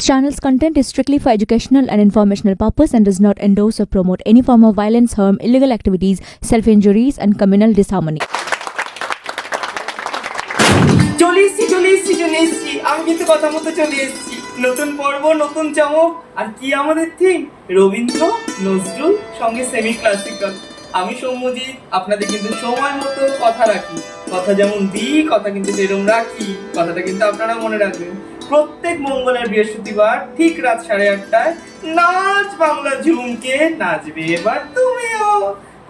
channel's content is strictly for educational and informational purpose and does not endorse or promote any form of violence, harm, illegal activities, self-injuries and communal disharmony. চলে এসছি আমি কিন্তু কথা মতো চলে এসছি। নতুন পর্ব, নতুন চমক। আর কি আমাদের থিম? রবীন্দ্র, নজরুল সঙ্গে সেমি ক্লাসিক্যাল। আমি সৌম্যজিৎ, আপনাদের কিন্তু সময় মতো কথা রাখি। কথা যেমন দিই, কথা কিন্তু যেরকম রাখি। কথাটা কিন্তু আপনারা মনে রাখবেন। প্রত্যেক মঙ্গল আর বৃহস্পতিবার ঠিক রাত 8:30টায় নাচ বাংলা ঝুমকে নাচবে এবার তুমিও,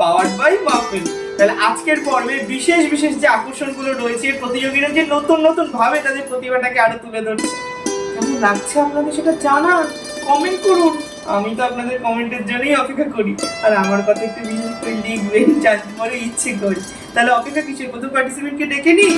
পাওয়ার্ড বাই মাহফিল। তাহলে আজকের পর্বে বিশেষ যে আকর্ষণগুলো রয়েছে, প্রতিযোগীরা যে নতুন ভাবে তাদের প্রতিভাটাকে আরো তুলে ধরছে, কেমন লাগছে আপনাদের সেটা জানান, কমেন্ট করুন। আমি তো আপনাদের কমেন্টের জন্যই অপেক্ষা করি। আর আমার কথা একটু বিশেষ করে লিখবেন, জানতে পরে ইচ্ছে করি। তাহলে অপেক্ষা কিসের? প্রথম পার্টিসিপেন্টকে ডেকে নিই।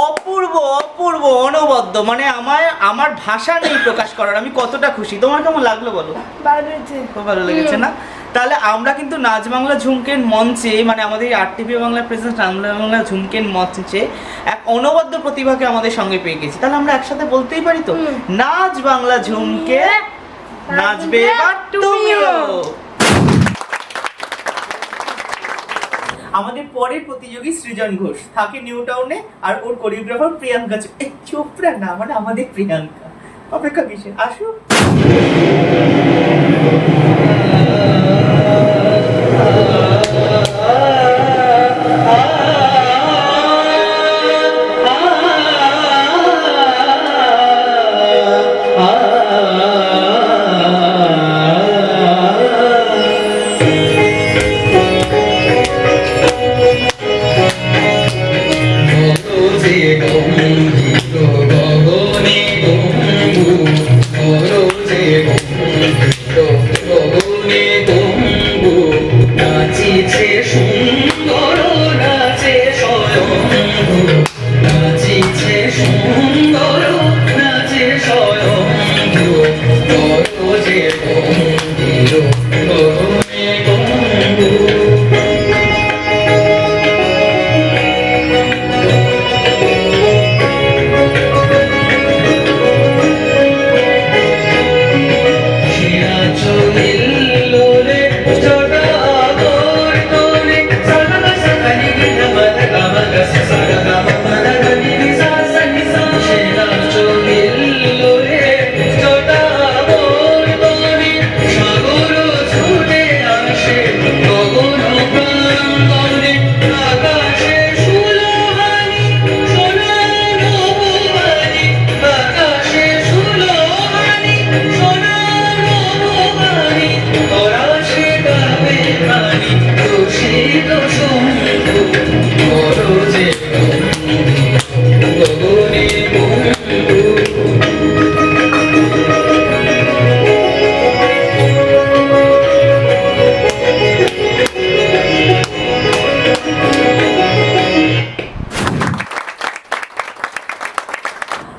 অপূর্ব অনবদ্য, মানে আমার ভাষা নেই প্রকাশ করার। আমি কতটা খুশি। তোমার কেমন লাগলো বলো? খুব ভালো লেগেছে না? তাহলে আমরা কিন্তু নাচ বাংলা ঝুমকের মঞ্চে, মানে আমাদের আরটিভি বাংলা প্রেজেন্স নাচ বাংলা ঝুমকের মঞ্চে এক অনবদ্য প্রতিভাকে আমাদের সঙ্গে পেয়ে গেছি। তাহলে আমরা একসাথে বলতেই পারি তো, নাচ বাংলা ঝুমকে নাচবে এবার তুমিও। আমাদের পরের প্রতিযোগী সৃজন ঘোষ থাকে নিউ টাউনে, আর ওর কোরিওগ্রাফার প্রিয়াঙ্কা চোপড়া না, মানে আমাদের প্রিয়াঙ্কা। অপেক্ষা কিসের, আসো।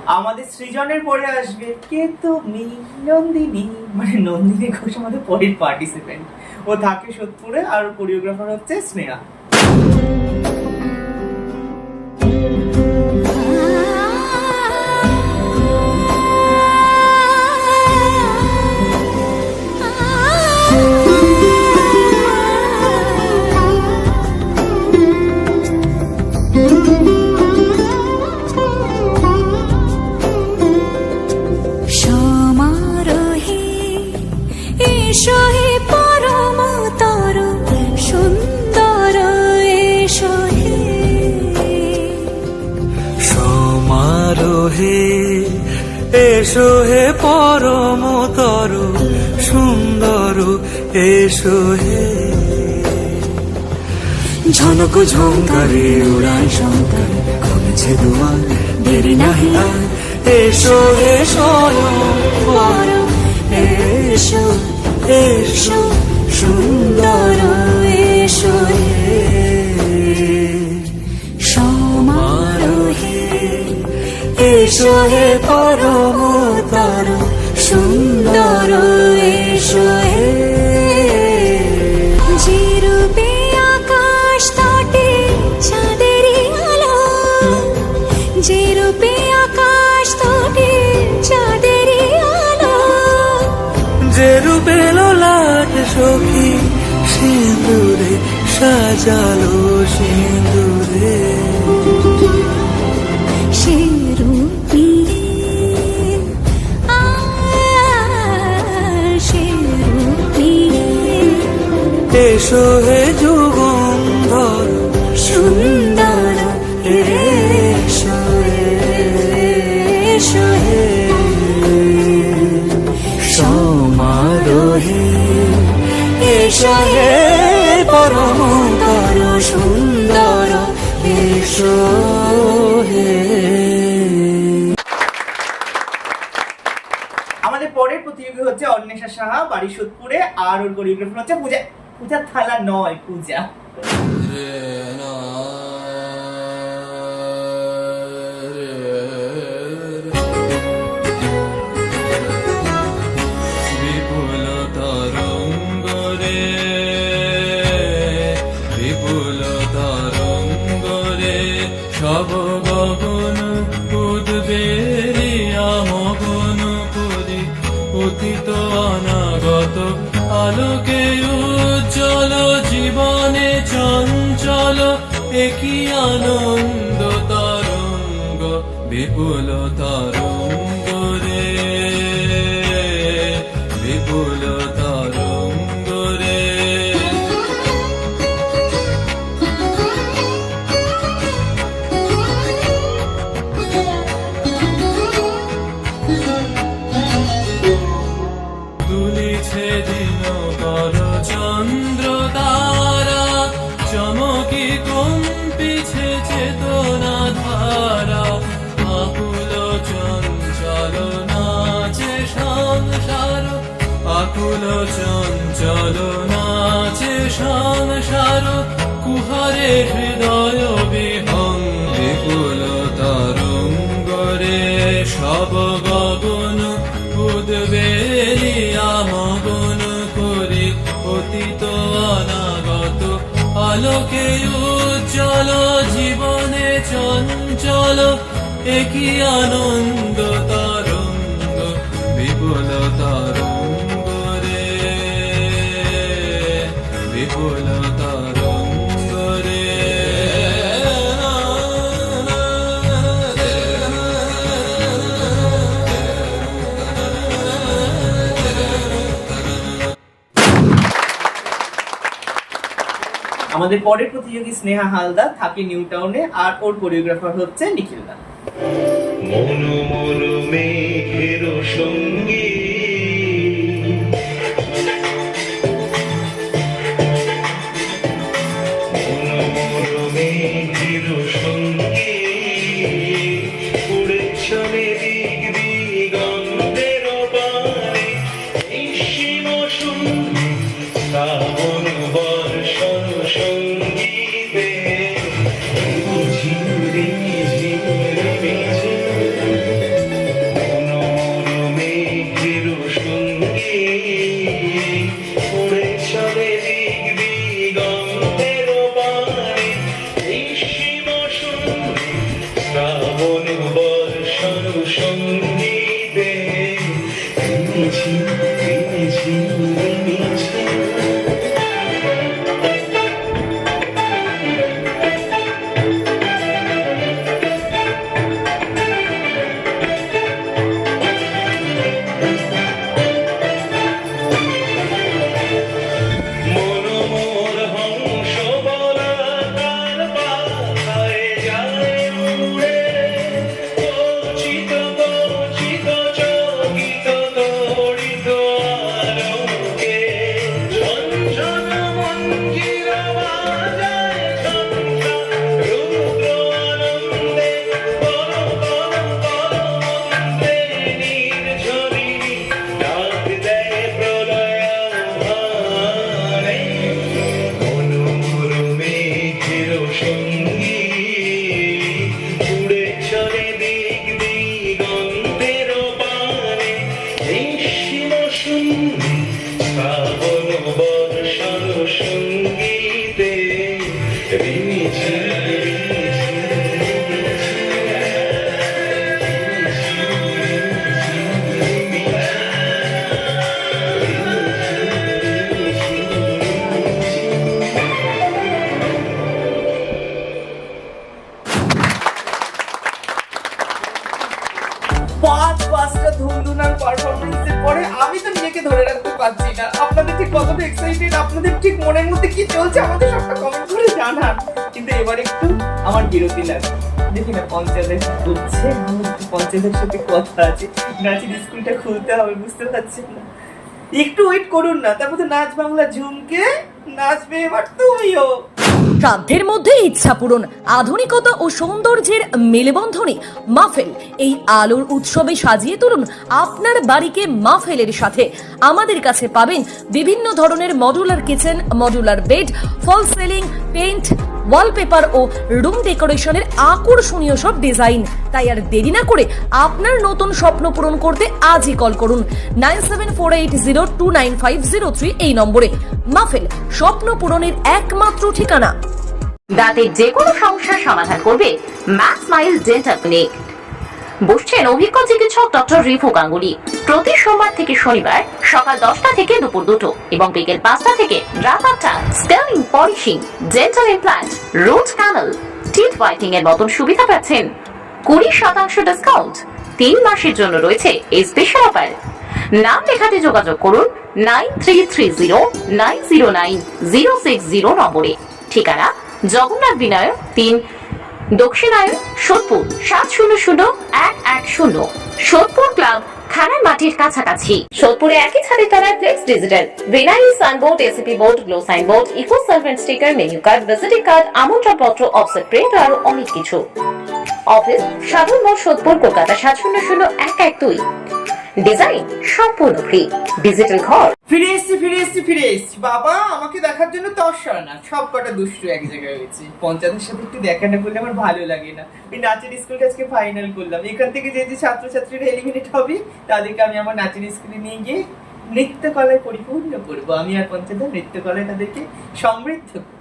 আমাদের সৃজনের পরে আসবে কে তুমি নন্দিনী, মানে নন্দিনী ঘোষ আমাদের পরের পার্টিসিপেন্ট। ও থাকে সোদপুরে আর কোরিওগ্রাফার হচ্ছে স্নেহা। এসো হে পরমতর সুন্দর এসো হে, ঝনক ঝঙ্কারে উড়াই শঙ্কর খুলেছে দুয়ার দেরি নাহি আর, এসো হে স্বয়ং এসো এসো সুন্দর এসো হে সমারোহে, এসো হে পরমতর সুন্দর এসো হে, যে রূপে আকাশ তটে চাঁদেরই আলো, যে রূপে আকাশ তটে চাঁদেরই আলো, যে রূপে লোলাট সখী সিঁদুরে সাজালো সিঁদুরে, সে রূপী সে রূপী, এসো হে যুগন্ধর সুন্দর এসো এসো হে সমারোহে, এসো হে পরমতর সুন্দর এসো হে। আমাদের পরের প্রতিযোগী হচ্ছে অন্বেষা সাহা, বাড়ি সোদপুরে, আর ওর কোরিওগ্রাফার হচ্ছে পূজা। পূজা থালা নয়, পূজা। বিপুল তরঙ্গ রে বিপুল তরঙ্গ রে, সব গগন উদ্বেলিয়া মগন করি, অতীত অনাগত আলোকে উজ্জ্বল, জীবনে চঞ্চল একই আনন্দ তরঙ্গ, বিপুল তরঙ্গ রে বিপুল তরঙ্গ রে, দুলিছে দিনকর চন্দ্র তারা, চমকি কম্পিছে চেতনা ধারা, আকুল চঞ্চল নাচে সংসার, আকুল চঞ্চল নাচে সংসার, কুহারে হৃদয় বিহং, বিপুল তরঙ্গ রে সব গগন উদ্বেলিয়া মগন করি, অতীত অনাগত আলোকে উজ্জ্বল, জীবনে চঞ্চল একই আনন্দ তরঙ্গ, বিপুল তরঙ্গ রে বিপুল তরঙ্গ রে। আমাদের পরের প্রতিযোগী স্নেহা হালদার, থাকে নিউ টাউনে, আর ওর কোরিওগ্রাফার হচ্ছে নিখিল দা। মন মন মেঘের সঙ্গী, মন মন মেঘের সঙ্গী, উড়েছনে দিক দিগন্তের পানে, নিঃসীম সুন্দর শ্রাবণ বর্ষণ সঙ্গীতে, ঝিমরি ঝিমরি ঝিমরি সঙ্গীতে রিমিঝি রিমিঝি রিমিঝি। মনোমোর হংস বলা তার পাখায় যায় উড়ে, কচিত কচিত চকিত তড়িত আলোকে ঝনঝন মঞ্জিরা বাজায় ঝঞ্ঝা রুদ্র আনন্দে পরম পরম পরমন্দে নির্ঝরিণী ডাক দেয় প্রলয়াভারে। মনোমোর মেঘের সঙ্গী উড়ে চলে দিক দিগন্তের পানে, নিঃসীম শূন্যে শ্রাবণ বর্ষণ সঙ্গীতে রিমিঝি পাঁচটা ধুমধুমার পারফরমেন্সের পরে আমি তো নিজেকে ধরে রাখতে পারছি না। আপনাদের ঠিক কতটা এক্সাইটেড, আপনাদের ঠিক মনের মধ্যে কি চলছে আমাদের সবটা কমেন্ট করে জানান। কিন্তু এবার একটু আমার বিরতি লাগে, দেখি না পঞ্চায়েতের হচ্ছে, আমার একটু পঞ্চায়েতের সাথে কথা আছে, নাচের স্কুলটা খুলতে হবে, বুঝতে পারছেন না? একটু ওয়েট করুন না, তারপর তো নাচ বাংলা ঝুমকে নাচবে এবার তুমিও। শ্রাদ্ধের মধ্যে ইচ্ছা পূরণ, আধুনিকতা ও সৌন্দর্যের মেলবন্ধনে মাহফিল। এই আলোর উৎসবে সাজিয়ে তুলুন আপনার বাড়িকে মাহফিলের সাথে। আমাদের কাছে পাবেন বিভিন্ন ধরনের মডুলার কিচেন, মডুলার বেড, ফল সিলিং, পেইন্ট, ওয়ালপেপার ও রুম ডেকোরেশনের আকর্ষণীয় সব ডিজাইন। তাই আর দেরি না করে আপনার নতুন স্বপ্ন পূরণ করতে আজই কল করুন 9748029503 এই নম্বরে। মাহফিল, স্বপ্ন পূরণের একমাত্র ঠিকানা। দাঁতের যে কোনো সমস্যার সমাধান করবে ম্যাক্স স্মাইল ডেন্টাল ক্লিনিক। বসছেন অভিজ্ঞ চিকিৎসক ডক্টর রিফু গাঙ্গুলি। প্রতি সোমবার থেকে শনিবার সকাল 10টা থেকে দুপুর 2টো এবং বিকেল 5টা থেকে রাত 8টা। Scaling, polishing, dental implant, root canal, teeth whitening এর মতন সুবিধা পাচ্ছেন। 20% ডিসকাউন্ট। 3 মাসের জন্য রয়েছে এই স্পেশাল অফার। নাম লেখাতে যোগাযোগ করুন 9330909060 নম্বরে। ঠিকানা জগন্নাথ বিনায়ক 3, দক্ষিণায়ন, সোদপুর 700110, সোদপুর ক্লাব খানার মাঠের কাছাকাছি। সোদপুরে একই ছাদের তলায় flex digital, greenery signboard, ACP board, glow signboard, eco solvent sticker, menu card, visiting card, আমন্ত্রণপত্র, অফসেট প্রিন্ট আর অনেক কিছু। অফিস সাধন মোড়, সোদপুর, কলকাতা 700112। ডিজাইন সম্পূর্ণ ফ্রি। ডিজিটাল ঘর। ফিরে এসছি বাবা, আমাকে দেখার জন্য তর্সা না, সব কটা দুষ্টু এক জায়গায় হয়েছে। পঞ্চায়েতের সাথে একটু দেখা না করলে আমার ভালো লাগে না। ওই নাচের স্কুলটা আজকে ফাইনাল করলাম, এখান থেকে যে যে ছাত্রছাত্রীরা এলিমিনেট হবে তাদেরকে আমি আমার নাচের স্কুলে নিয়ে গিয়ে নৃত্যকলায় পরিপূর্ণ করবো। আমি আর পঞ্চায়েতের নৃত্যকলায় তাদেরকে সমৃদ্ধ করবো।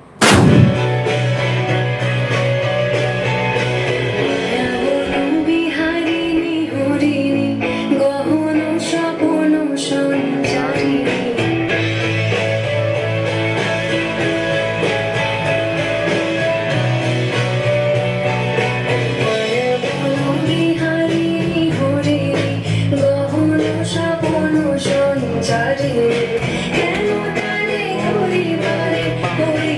কেন তারে ঘুরি বারে ঘুরি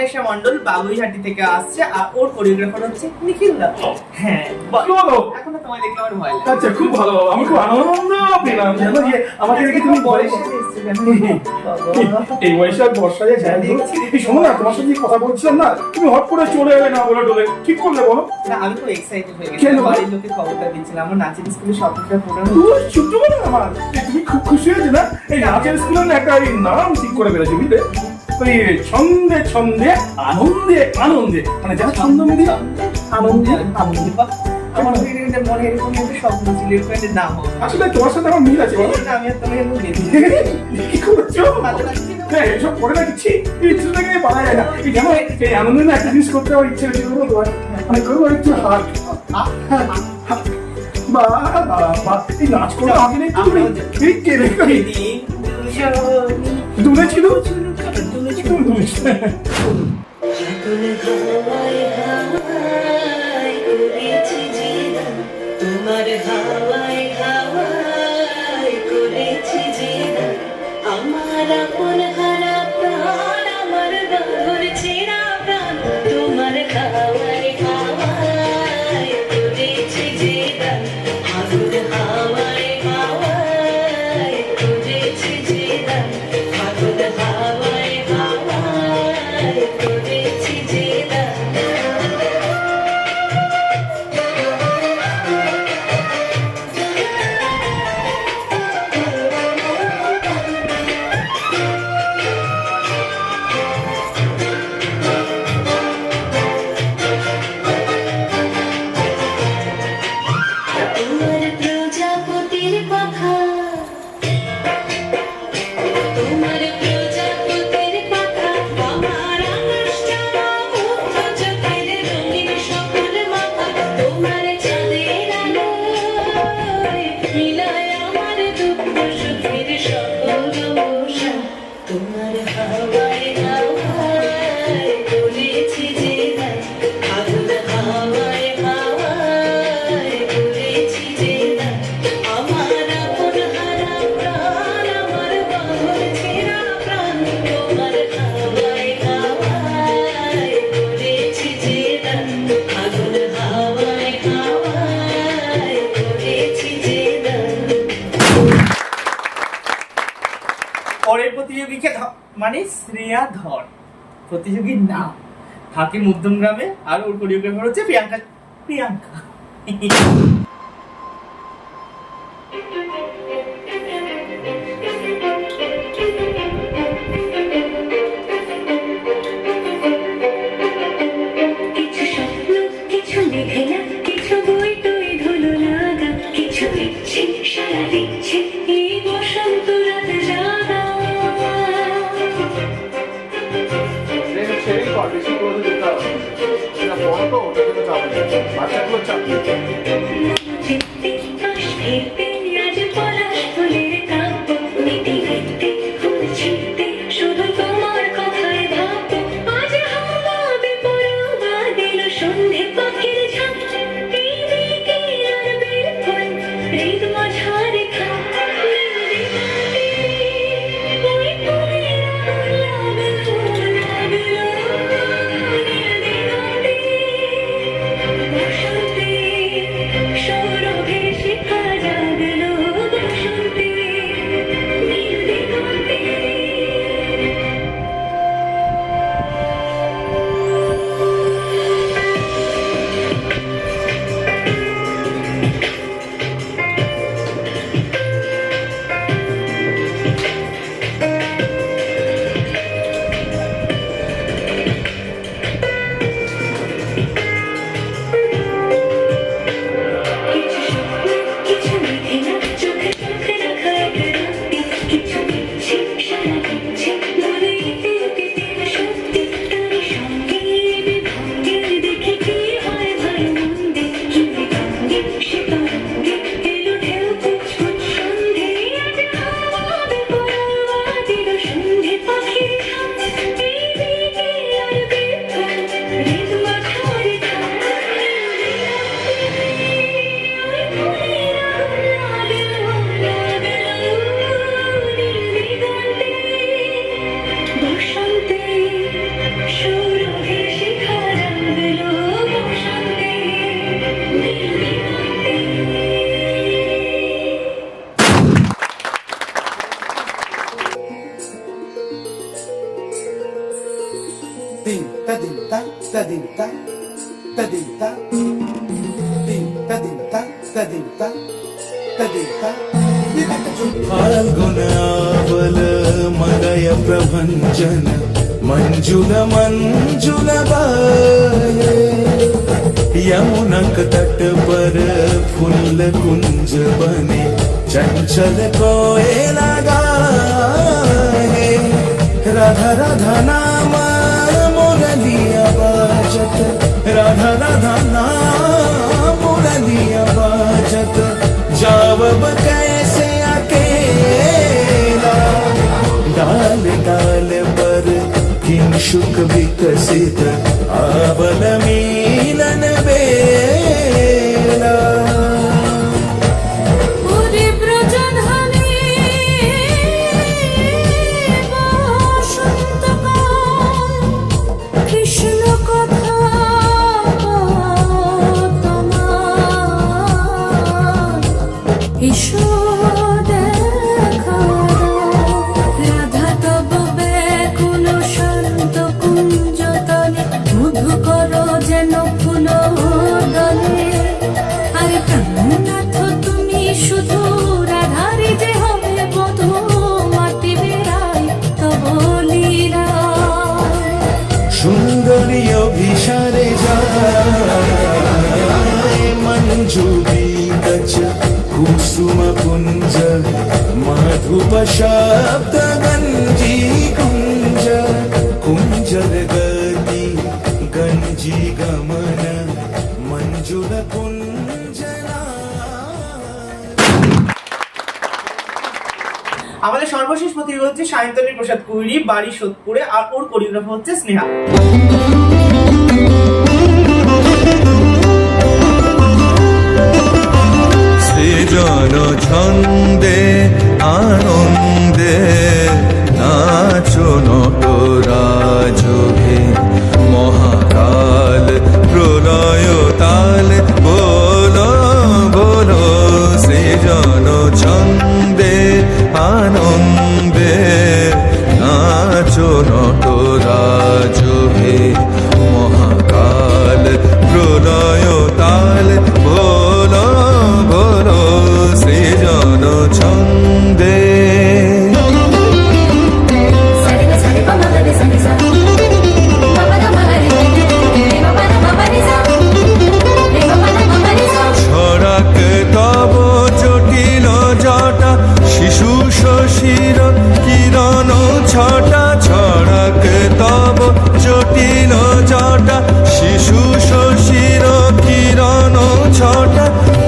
অন্বেষা মণ্ডল বাবুইহাটি থেকে আসছে, আর ওর কোরিওগ্রাফার হচ্ছে নিখিল দা। হ্যাঁ, বলো। এখন তোমায় দেখলে আমার ভয় লাগে। আচ্ছা, খুব ভালো, আমি খুব আনন্দ পেলাম জানো যে আমাকে দেখে তুমি বয়স এই বয়সে আর বর্ষায় যায় দেখছি। শোনো না, তোমার সাথে কথা বলছিলাম না, তুমি হট করে চলে এলে না বলে ডলে, কি করলে বলো? না, আমি খুব এক্সাইটেড হয়ে কেন? গেছি, বাড়ির লোকে খবরটা দিচ্ছিলাম আমার নাচের স্কুলে স্বতন্ত্র প্রোগ্রাম। ছোট্ট বলে আমার তুমি খুব খুশি হয়েছে না? এই নাচের স্কুলের না একটা এই নাম ঠিক করে ফেলেছি বুঝলে, ওই ছন্দে ছন্দে আনন্দে আনন্দে, মানে যারা ছন্দ মিলি আনন্দে আনন্দে। আমার মনে এরকম একটা স্বপ্ন ছিল, এরকম একটা নাম হবে। আসলে তোমার সাথে আমার মিল আছে বলো। আমি আর তোমাকে এরকম দেখি। কি করছো? হ্যাঁ, এসব করে না দিচ্ছি, এই ইচ্ছেটাকে নিয়ে পারা যায় না। এই যেমন এই আনন্দে না একটা জিনিস করতে আমার ইচ্ছে হয়েছিল বলো তোমার, মানে করবো একটু হাট বা এই নাচ করে আগে নেই তুমি এই কেড়ে দূরে ছিল দূরে ছিল। তোমার হাওয়ায় হাওয়ায় করেছি জিনা, আমার আপন হারা প্রাণ, আমার বাঁধর ছেঁড়া প্রাণ, তোমার হাওয়ায় হাওয়ায় করেছি জিনা, আগুন হাওয়ায় হাওয়ায় করেছি জিনা, আগুন হাওয়ায় হাওয়ায় করেছি জিনা। তোমার প্রজাপতির পাখা, তোমার প্রজাপতির পাখা, আমার আকাশ চাওয়া মুক্ত চোখের রঙিন সকল মাখা, তোমার চাঁদের আলোয় মিলায় আমার দুঃখ সুখের সকল রমসা, তোমার হাওয়ায় হাওয়ায় বলেছি যে না, আগুন হাওয়ায় হাওয়ায় বলেছি যে না, আমার আপন হারা প্রাণ, আমার বাঁধর ছেঁড়া প্রাণ, তোমার হাওয়ায় হাওয়ায় বলেছি যে না, আগুন হাওয়ায় হাওয়ায় বলেছি যে না। পরের প্রতিযোগীকে মানে শ্রেয়া ধর, প্রতিযোগীর নাম থাকে মধ্যম গ্রামে, আর ওর কোরিওগ্রাফার হচ্ছে প্রিয়াঙ্কা। প্রিয়াঙ্কা কিছু স্বপ্ন, কিছু মেঘেলা, কিছু বই টই ধুলো লাগা, কিছু দিচ্ছে সারা দিচ্ছে এই বসন্ত রাত জাগা। যেতে পাশ ফিরতে আজ পলাশ ফুলের কাব্য, মেতে গেতে ফুল ছিঁড়তে শুধু তোমার কথায় ভাববো, আজ হাওয়া বেপরোয়া দিল সন্ধে পাখির ঝাঁক, এই দিকের আর বের ফুল হৃদ মাঝারে খাপ, নীল দিগন্তে ওই ফুলের আগুন লাগলো লাগলো, নীল দিগন্তে বসন্তে tadinta, tinta dinta, tadinta, tadinta, फाल्गुनावल मलय प्रभंजन मंजुल मंजुल बाये यमुनक तट पर फूल कुंज बने चंचल कोयला गाए राधा राधा नाम मुरलिया बाजत राधा राधा नाम मुरलिया बाजत जावब कैसे अकेला डाल डाल पर किंशुक विकसित आबल मिलन बेला কৃষ্ণ কথা তোমার ঈশো দেখা রাধা তব ব্যাকুল শান্ত কুঞ্জ তলে মধু করো যেন ফুল দলে আরে প্রাণনাথ তুমি শুধু রাধারে যে হবে বধূ মাটি বেড়াই তব লীলা সুন্দরী অভিসারে যায় মঞ্জু বিকচ কুসুম কুঞ্জ মাধুপ শব্দ গঞ্জি কুঞ্জ কুঞ্জর গতি গঞ্জি গমন মঞ্জুল কুঞ্জনা আমাদের সর্বশেষ প্রতিযোগী হচ্ছে সায়ন্তনী প্রসাদ কুইরি, বাড়ি সোদপুরে, আর ওর কোরিওগ্রাফার হচ্ছে স্নেহা। সৃজন ছন্দে আনন্দে নাচো নটরাজভে মহাকাল প্রলয় তাল বলো বলো সৃজন ছন্দে আনন্দে নাচো নটরাজভে মহাকাল প্রলয় তাল বলো বলো সৃজন ছন্দে ছড়াক তব জটিল জটা শিশু শশীর কিরণ ছটা ছড়াক তব জটিল জটা শিশু শশীর কিরণ ছটা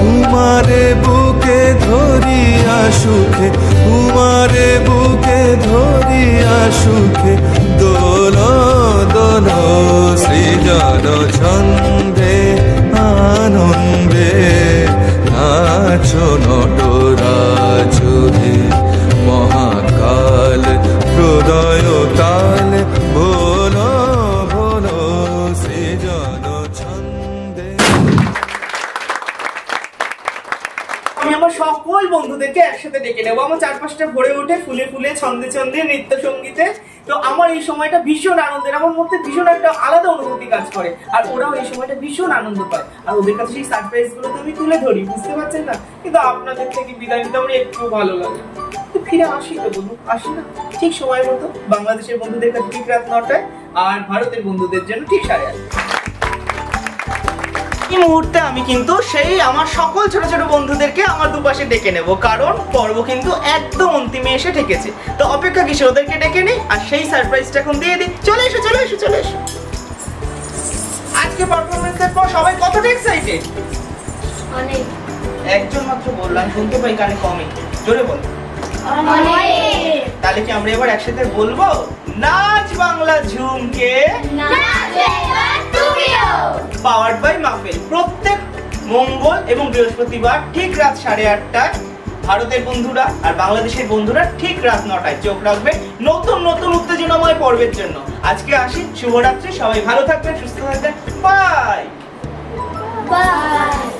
উমারে বুকে ধরিয়া সুখে উমারে বুকে ধরিয়া সুখে দোল দোল সৃজন ছন্দে আনন্দে নাচো নটরাজে মহাকাল প্রদয় তাল বলো বলো সৃজন ছন্দে। আমি আমার সকল বন্ধুদেরকে একসাথে ডেকে নেবো। আমার চারপাশটা ভরে ওঠে ফুলে ফুলে ছন্দে ছন্দে নৃত্য সঙ্গীতে। তো আমার এই সময়টা ভীষণ আনন্দের, আমার মধ্যে ভীষণ একটা আলাদা অনুভূতি কাজ করে, আর ওরাও এই সময়টা ভীষণ আনন্দ পায়, আর ওদের কাছে সেই সারপ্রাইজ গুলো তো আমি তুলে ধরি, বুঝতে পারছেন না? কিন্তু আপনাদের থেকে বিদায় নিতে আমার একটু ভালো লাগে। তো ফিরে আসি তো বন্ধু, আসি না ঠিক সময় মতো, বাংলাদেশের বন্ধুদের কাছে ঠিক রাত 9টায়, আর ভারতের বন্ধুদের জন্য ঠিক 8:30। এই মুহূর্তে আমি কিন্তু সেই আমার সকল ছোট ছোট বন্ধুদেরকে আমার দুপাশে ডেকে নেব, কারণ পর্ব কিন্তু একদম অন্তিমে এসে ঠেকেছে। তো অপেক্ষা কিসে, ওদেরকে ডেকে নেই আর সেই সারপ্রাইজটা এখন দিয়ে দিই। চলে এসো চলে এসো চলে এসো। আজকে পারফরমেন্সের পর সবাই কতটা এক্সাইটেড? অনেক একজন মাত্র বললাম, শুনতে পাই কানে কমে, জোরে বল। অনেক তাহলে কি আমরা এবার একসাথে বলবো, নাচ বাংলা ঝুমকে পাওয়ার্ড বাই মাফেল, প্রত্যেক মঙ্গল এবং বৃহস্পতিবার ঠিক রাত 8:30টায় ভারতের বন্ধুরা আর বাংলাদেশের বন্ধুরা ঠিক রাত 9টায় চোখ রাখবে নতুন নতুন উত্তেজনাময় পর্বের জন্য। আজকে আসি, শুভরাত্রি, সবাই ভালো থাকবেন, সুস্থ থাকবেন, বাই বাই।